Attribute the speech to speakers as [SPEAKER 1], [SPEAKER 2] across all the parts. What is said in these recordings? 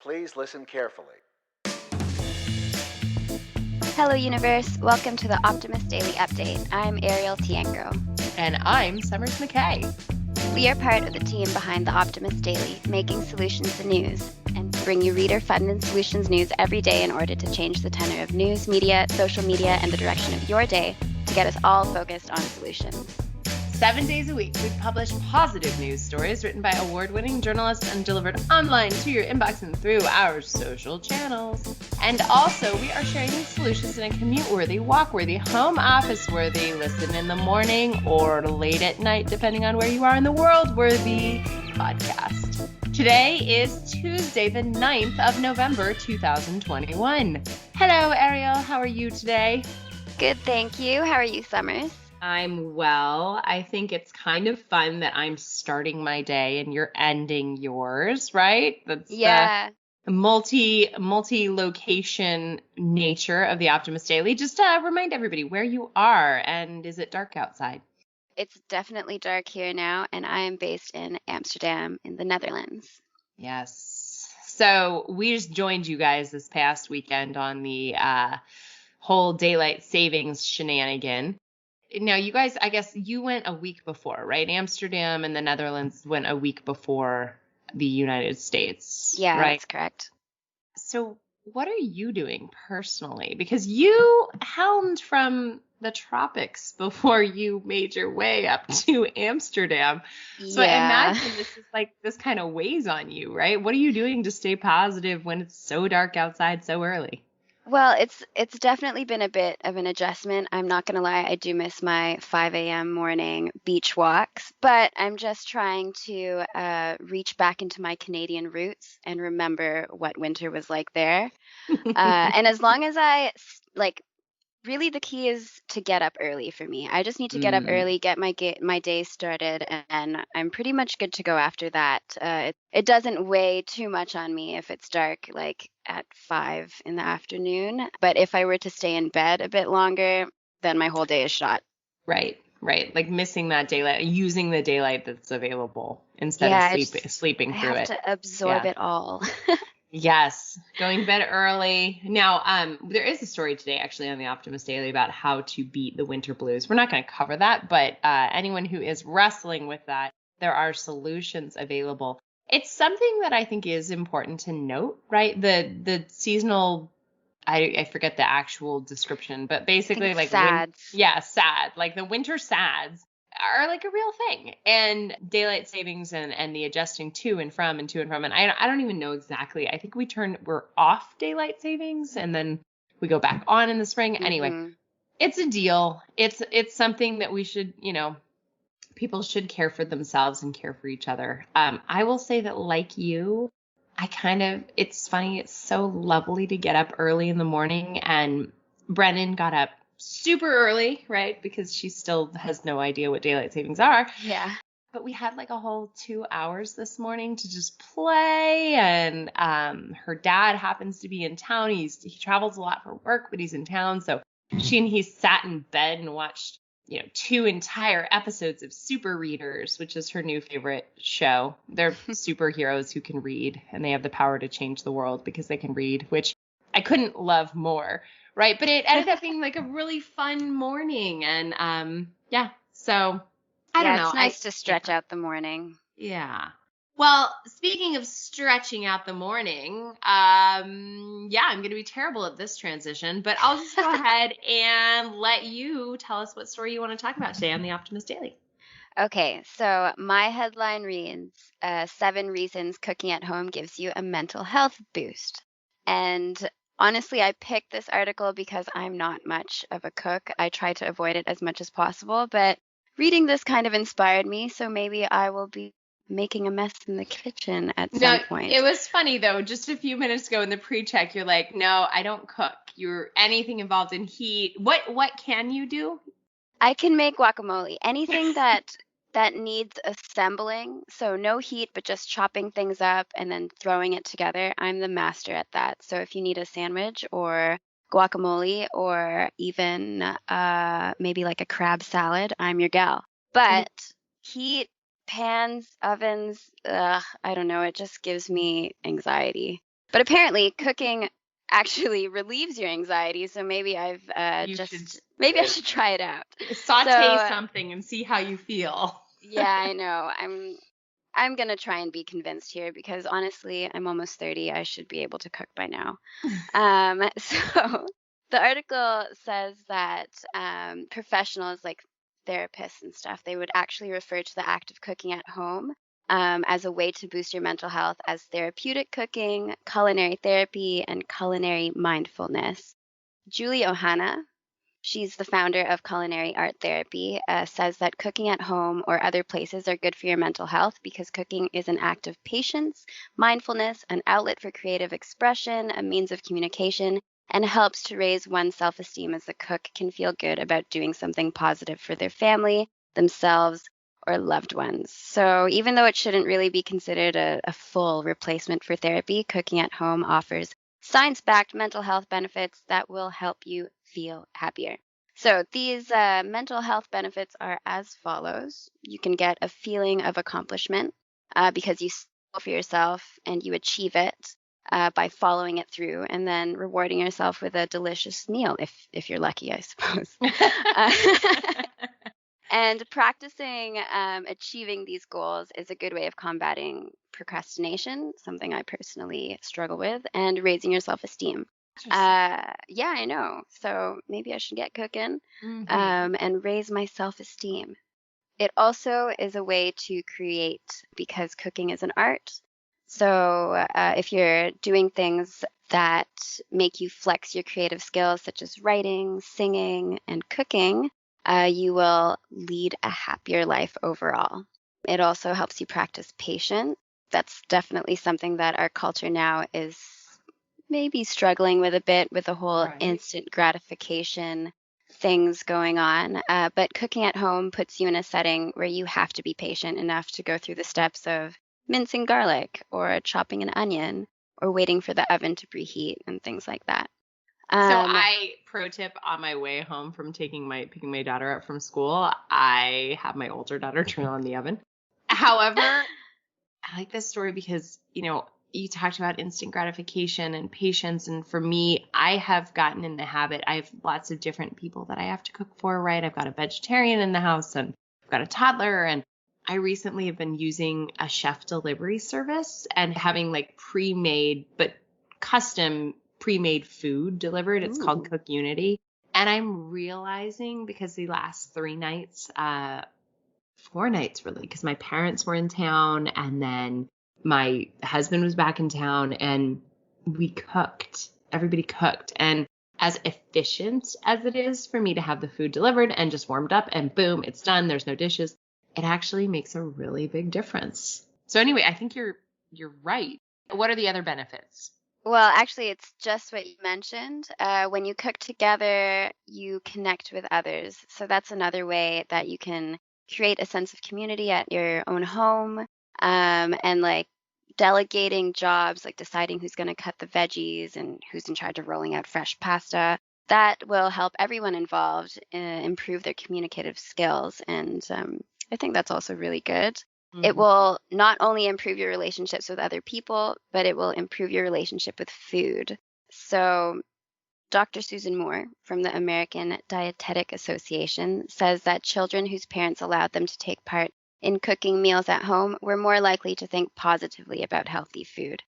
[SPEAKER 1] Please listen carefully.
[SPEAKER 2] Hello, universe. Welcome to the Optimist Daily Update. I'm Arielle Tiengo.
[SPEAKER 3] And I'm Summers McKay.
[SPEAKER 2] We are part of the team behind the Optimist Daily, making solutions the news, and bring you reader funded solutions news every day in order to change the tenor of news, media, social media, and the direction of your day to get us all focused on solutions.
[SPEAKER 3] 7 days a week, we publish positive news stories written by award-winning journalists and delivered online to your inbox and through our social channels. And also, we are sharing these solutions in a commute-worthy, walk-worthy, home office-worthy, listen in the morning or late at night, depending on where you are in the world-worthy podcast. Today is Tuesday, the 9th of November, 2021. Hello, Arielle. How are you today?
[SPEAKER 2] Good, thank you. How are you, Summers?
[SPEAKER 3] I'm well. I think it's kind of fun that I'm starting my day and you're ending yours, right? That's the multi-location nature of the Optimist Daily. Just to remind everybody where you are, and is it dark outside?
[SPEAKER 2] It's definitely dark here now, and I am based in Amsterdam in the Netherlands.
[SPEAKER 3] Yes. So we just joined you guys this past weekend on the whole daylight savings shenanigan. Now, you guys, I guess you went a week before, right? Amsterdam and the Netherlands went a week before the United States.
[SPEAKER 2] Yeah,
[SPEAKER 3] right?
[SPEAKER 2] That's correct.
[SPEAKER 3] So what are you doing personally? Because you helmed from the tropics before you made your way up to Amsterdam. So I imagine this kind of weighs on you, right? What are you doing to stay positive when it's so dark outside so early?
[SPEAKER 2] Well, it's definitely been a bit of an adjustment. I'm not going to lie, I do miss my 5 a.m. morning beach walks, but I'm just trying to reach back into my Canadian roots and remember what winter was like there. And as long as really the key is to get up early for me. I just need to get up early, get my day started, and I'm pretty much good to go after that. It doesn't weigh too much on me if it's dark, like at 5 in the afternoon. But if I were to stay in bed a bit longer, then my whole day is shot.
[SPEAKER 3] Right. Like missing that daylight, using the daylight that's available instead of sleeping through it.
[SPEAKER 2] I have to absorb it all.
[SPEAKER 3] Yes, going to bed early. Now, there is a story today actually on the Optimist Daily about how to beat the winter blues. We're not going to cover that, but anyone who is wrestling with that, there are solutions available. It's something that I think is important to note, right? The seasonal, I forget the actual description, but basically like
[SPEAKER 2] SADs.
[SPEAKER 3] SAD, like the winter SADs are like a real thing, and daylight savings and the adjusting to and from, and I don't even know exactly. I think we're off daylight savings and then we go back on in the spring. Anyway, it's a deal. It's something that we should, people should care for themselves and care for each other. I will say that, like you, it's funny. It's so lovely to get up early in the morning, and Brennan got up super early, right? Because she still has no idea what daylight savings are.
[SPEAKER 2] Yeah.
[SPEAKER 3] But we had like a whole 2 hours this morning to just play. And her dad happens to be in town. He travels a lot for work, but he's in town. So she and he sat in bed and watched, 2 entire episodes of Super Readers, which is her new favorite show. They're superheroes who can read, and they have the power to change the world because they can read, which I couldn't love more. Right. But it ended up being like a really fun morning. And so I don't know.
[SPEAKER 2] It's nice to stretch out the morning.
[SPEAKER 3] Yeah. Well, speaking of stretching out the morning, I'm going to be terrible at this transition, but I'll just go ahead and let you tell us what story you want to talk about today on the Optimist Daily.
[SPEAKER 2] Okay, so my headline reads, 7 reasons cooking at home gives you a mental health boost. And honestly, I picked this article because I'm not much of a cook. I try to avoid it as much as possible, but reading this kind of inspired me, so maybe I will be making a mess in the kitchen at some point.
[SPEAKER 3] It was funny, though. Just a few minutes ago in the pre-check, you're like, no, I don't cook. You're anything involved in heat. What can you do?
[SPEAKER 2] I can make guacamole. Anything that needs assembling, so no heat, but just chopping things up and then throwing it together. I'm the master at that. So if you need a sandwich or guacamole or even maybe like a crab salad, I'm your gal. But heat, pans, ovens, I don't know, it just gives me anxiety. But apparently cooking actually relieves your anxiety, so maybe
[SPEAKER 3] You should
[SPEAKER 2] maybe I should try it out.
[SPEAKER 3] saute
[SPEAKER 2] So
[SPEAKER 3] something and see how you feel.
[SPEAKER 2] yeah, I know. I'm gonna try and be convinced here because honestly, I'm almost 30. I should be able to cook by now. So the article says that professionals like therapists and stuff, they would actually refer to the act of cooking at home as a way to boost your mental health as therapeutic cooking, culinary therapy, and culinary mindfulness. Julie Ohana, she's the founder of Culinary Art Therapy, says that cooking at home or other places are good for your mental health because cooking is an act of patience, mindfulness, an outlet for creative expression, a means of communication, and helps to raise one's self esteem as the cook can feel good about doing something positive for their family, themselves, or loved ones. So, even though it shouldn't really be considered a full replacement for therapy, cooking at home offers science backed mental health benefits that will help you feel happier. So, these mental health benefits are as follows. You can get a feeling of accomplishment because you for yourself and you achieve it by following it through and then rewarding yourself with a delicious meal if you're lucky, I suppose. Uh, and practicing achieving these goals is a good way of combating procrastination, something I personally struggle with, and raising your self esteem.
[SPEAKER 3] Interesting.
[SPEAKER 2] Yeah, I know. So maybe I should get cooking
[SPEAKER 3] Mm-hmm.
[SPEAKER 2] and raise my self esteem. It also is a way to create because cooking is an art. So if you're doing things that make you flex your creative skills, such as writing, singing, and cooking, you will lead a happier life overall. It also helps you practice patience. That's definitely something that our culture now is maybe struggling with a bit with the whole
[SPEAKER 3] Right.
[SPEAKER 2] instant gratification things going on. But cooking at home puts you in a setting where you have to be patient enough to go through the steps of mincing garlic or chopping an onion or waiting for the oven to preheat and things like that.
[SPEAKER 3] So
[SPEAKER 2] Um,
[SPEAKER 3] I pro tip on my way home from picking my daughter up from school, I have my older daughter turn on the oven. However, I like this story because, you talked about instant gratification and patience. And for me, I have gotten in the habit. I have lots of different people that I have to cook for, right? I've got a vegetarian in the house and I've got a toddler. And I recently have been using a chef delivery service and having like pre-made, but custom pre-made food delivered. It's called
[SPEAKER 2] ooh,
[SPEAKER 3] Cook Unity. And I'm realizing because the last 3 nights, 4 nights really, because my parents were in town and then my husband was back in town and we cooked. Everybody cooked. And as efficient as it is for me to have the food delivered and just warmed up and boom, it's done, there's no dishes, it actually makes a really big difference. So anyway, I think you're right. What are the other benefits?
[SPEAKER 2] well, actually, it's just what you mentioned. When you cook together, you connect with others. So that's another way that you can create a sense of community at your own home. And like delegating jobs, like deciding who's going to cut the veggies and who's in charge of rolling out fresh pasta. That will help everyone involved improve their communicative skills. And I think that's also really good. It
[SPEAKER 3] Mhm.
[SPEAKER 2] will not only improve your relationships with other people, but it will improve your relationship with food. So, Dr. Susan Moore from the American Dietetic Association says that children whose parents allowed them to take part in cooking meals at home were more likely to think positively about healthy food.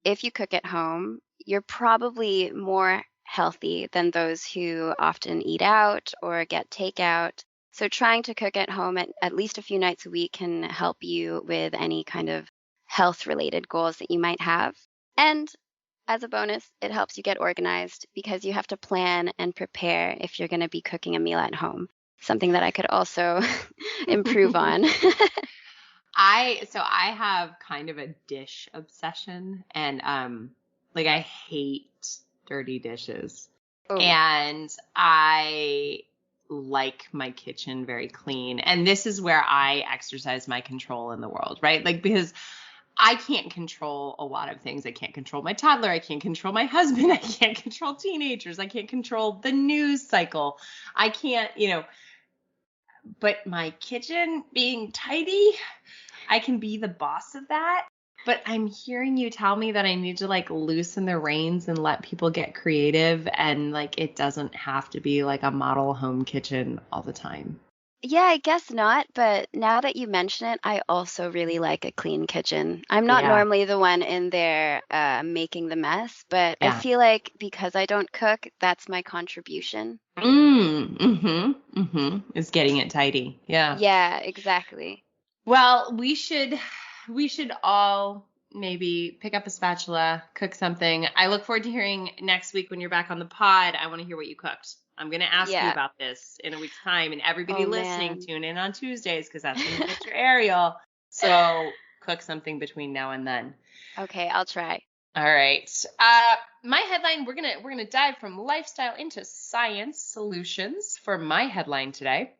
[SPEAKER 2] If you cook at home, you're probably more healthy than those who often eat out or get takeout. So, trying to cook at home at least a few nights a week can help you with any kind of health related goals that you might have. And as a bonus, it helps you get organized because you have to plan and prepare if you're going to be cooking a meal at home. Something that I could also improve on.
[SPEAKER 3] I have kind of a dish obsession and like I hate dirty dishes.
[SPEAKER 2] Oh,
[SPEAKER 3] And I like my kitchen very clean. And this is where I exercise my control in the world, right? Like because I can't control a lot of things. I can't control my toddler. I can't control my husband. I can't control teenagers. I can't control the news cycle. I can't, but my kitchen being tidy, I can be the boss of that. But I'm hearing you tell me that I need to like loosen the reins and let people get creative, and like it doesn't have to be like a model home kitchen all the time.
[SPEAKER 2] Yeah, I guess not, but now that you mention it, I also really like a clean kitchen. I'm not
[SPEAKER 3] Yeah.
[SPEAKER 2] normally the one in there making the mess, but I
[SPEAKER 3] Yeah.
[SPEAKER 2] feel like because I don't cook, that's my contribution.
[SPEAKER 3] Is getting it tidy. Yeah.
[SPEAKER 2] Yeah, exactly.
[SPEAKER 3] Well, we should all maybe pick up a spatula, cook something. I look forward to hearing next week when you're back on the pod. I want to hear what you cooked. I'm going to ask you
[SPEAKER 2] Yeah.
[SPEAKER 3] about this in a week's time, and everybody
[SPEAKER 2] Oh
[SPEAKER 3] listening,
[SPEAKER 2] man.
[SPEAKER 3] tune in on Tuesdays because that's when you get your Ariel. So cook something between now and then.
[SPEAKER 2] Okay, I'll try.
[SPEAKER 3] All right. My headline, we're gonna dive from lifestyle into science solutions for my headline today.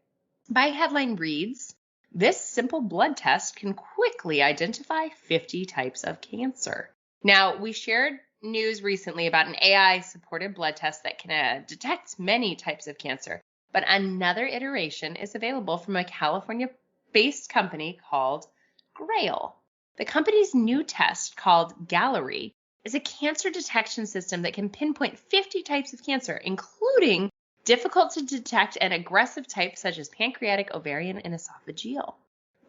[SPEAKER 3] My headline reads, this simple blood test can quickly identify 50 types of cancer. Now, we shared news recently about an AI-supported blood test that can detect many types of cancer, but another iteration is available from a California-based company called Grail. The company's new test, called Gallery, is a cancer detection system that can pinpoint 50 types of cancer, including difficult to detect and aggressive types such as pancreatic, ovarian, and esophageal.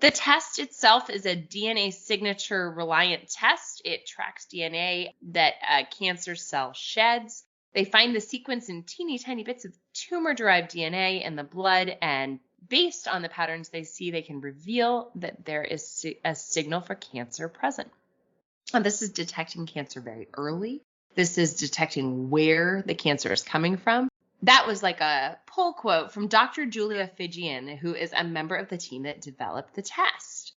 [SPEAKER 3] The test itself is a DNA signature reliant test. It tracks DNA that a cancer cell sheds. They find the sequence in teeny tiny bits of tumor derived DNA in the blood, and based on the patterns they see, they can reveal that there is a signal for cancer present. And this is detecting cancer very early. This is detecting where the cancer is coming from. That was like a pull quote from Dr. Julia Fijian, who is a member of the team that developed the test.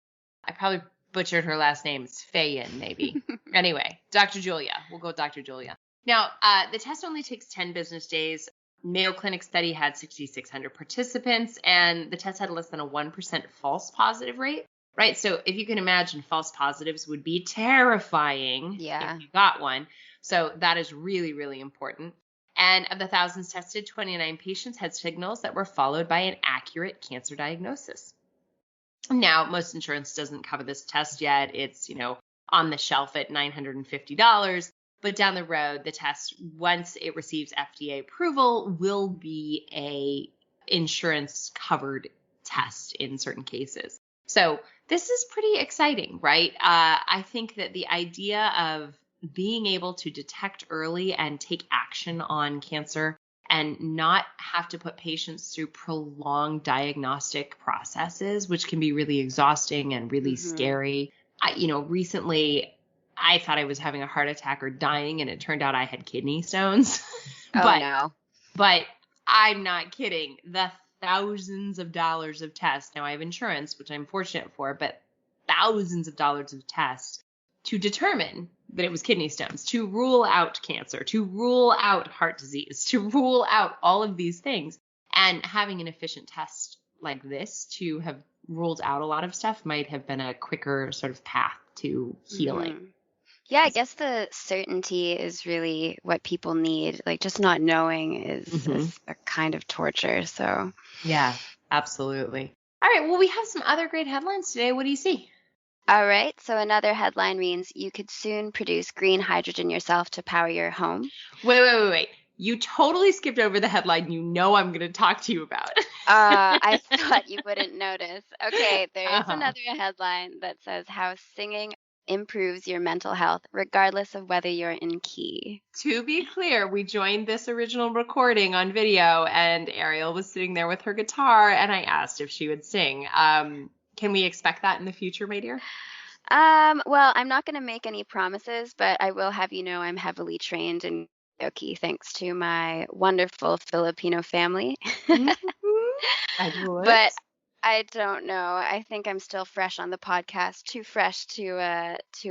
[SPEAKER 3] I probably butchered her last name. It's Fayin, maybe. Anyway, Dr. Julia. We'll go with Dr. Julia. Now, the test only takes 10 business days. Mayo Clinic study had 6,600 participants, and the test had less than a 1% false positive rate. Right. So if you can imagine, false positives would be terrifying if
[SPEAKER 2] Yeah.
[SPEAKER 3] you got one. So that is really, really important. And of the thousands tested, 29 patients had signals that were followed by an accurate cancer diagnosis. Now, most insurance doesn't cover this test yet. It's, on the shelf at $950. But down the road, the test, once it receives FDA approval, will be a insurance covered test in certain cases. So this is pretty exciting, right? I think that the idea of being able to detect early and take action on cancer and not have to put patients through prolonged diagnostic processes, which can be really exhausting and really
[SPEAKER 2] Hmm.
[SPEAKER 3] scary. Recently I thought I was having a heart attack or dying, and it turned out I had kidney stones.
[SPEAKER 2] Oh
[SPEAKER 3] but
[SPEAKER 2] no.
[SPEAKER 3] but I'm not kidding. The thousands of dollars of tests. Now I have insurance, which I'm fortunate for, but thousands of dollars of tests to determine that it was kidney stones, to rule out cancer, to rule out heart disease, to rule out all of these things. And having an efficient test like this to have ruled out a lot of stuff might have been a quicker sort of path to healing.
[SPEAKER 2] Hmm. Yeah, I guess the certainty is really what people need. Like just not knowing
[SPEAKER 3] Mm-hmm.
[SPEAKER 2] is a kind of torture. So,
[SPEAKER 3] Yeah, absolutely. All right. Well, we have some other great headlines today. What do you see?
[SPEAKER 2] all right. So another headline reads, you could soon produce green hydrogen yourself to power your home.
[SPEAKER 3] Wait. You totally skipped over the headline I'm going to talk to you about.
[SPEAKER 2] I thought you wouldn't notice. Okay, there is
[SPEAKER 3] Uh-huh.
[SPEAKER 2] another headline that says how singing improves your mental health, regardless of whether you're in key.
[SPEAKER 3] To be clear, we joined this original recording on video, and Arielle was sitting there with her guitar, and I asked if she would sing. Can we expect that in the future, my dear?
[SPEAKER 2] Well, I'm not going to make any promises, but I will have you know I'm heavily trained in karaoke thanks to my wonderful Filipino family.
[SPEAKER 3] Mhm. Fabulous.
[SPEAKER 2] But I don't know. I think I'm still fresh on the podcast, too fresh to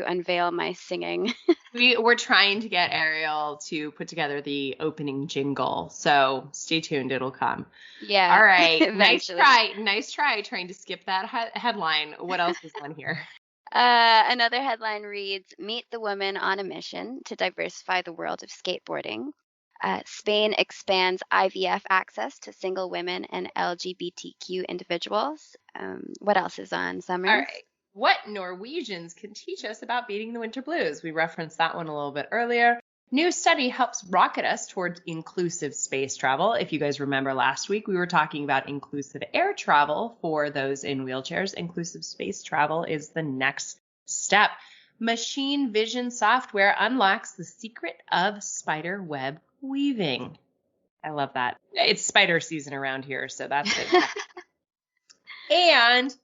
[SPEAKER 2] unveil my singing.
[SPEAKER 3] We're trying to get Ariel to put together the opening jingle, so stay tuned, it'll come. All
[SPEAKER 2] Yeah,
[SPEAKER 3] right, nice
[SPEAKER 2] eventually.
[SPEAKER 3] try, trying to skip that headline. What else is on here?
[SPEAKER 2] Another headline reads, Meet the woman on a mission to diversify the world of skateboarding. Spain expands IVF access to single women and LGBTQ individuals. What else is on
[SPEAKER 3] All
[SPEAKER 2] Summers?
[SPEAKER 3] right. What Norwegians can teach us about beating the winter blues. We referenced that one a little bit earlier. New study helps rocket us towards inclusive space travel. If you guys remember last week, we were talking about inclusive air travel for those in wheelchairs. Inclusive space travel is the next step. Machine vision software unlocks the secret of spider web weaving. I love that. It's spider season around here, so that's it. And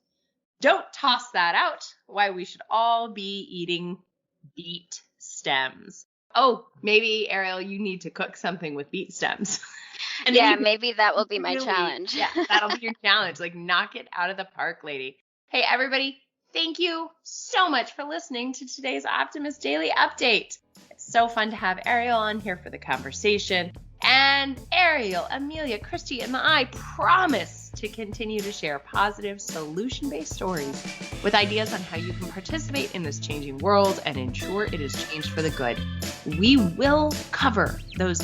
[SPEAKER 3] don't toss that out, why we should all be eating beet stems. Oh, maybe, Arielle, you need to cook something with beet stems. And
[SPEAKER 2] yeah, maybe that will be my challenge.
[SPEAKER 3] Yeah, that'll be your challenge. Like, knock it out of the park, lady. Hey, everybody, thank you so much for listening to today's Optimist Daily Update. It's so fun to have Arielle on here for the conversation. And Arielle, Amelia, Kristy, and I promise to continue to share positive, solution-based stories with ideas on how you can participate in this changing world and ensure it is changed for the good. We will cover those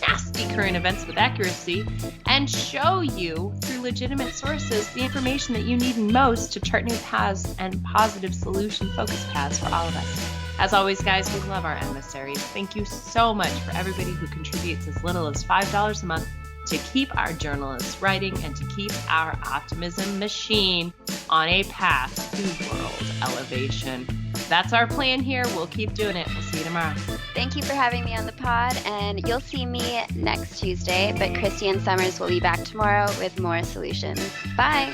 [SPEAKER 3] nasty current events with accuracy and show you through legitimate sources the information that you need most to chart new paths and positive solution-focused paths for all of us. As always, guys, we love our emissaries. Thank you so much for everybody who contributes as little as $5 a month to keep our journalists writing and to keep our optimism machine on a path to world elevation. That's our plan here. We'll keep doing it. We'll see you tomorrow.
[SPEAKER 2] Thank you for having me on the pod, and you'll see me next Tuesday, but Kristy and Summers will be back tomorrow with more solutions. Bye.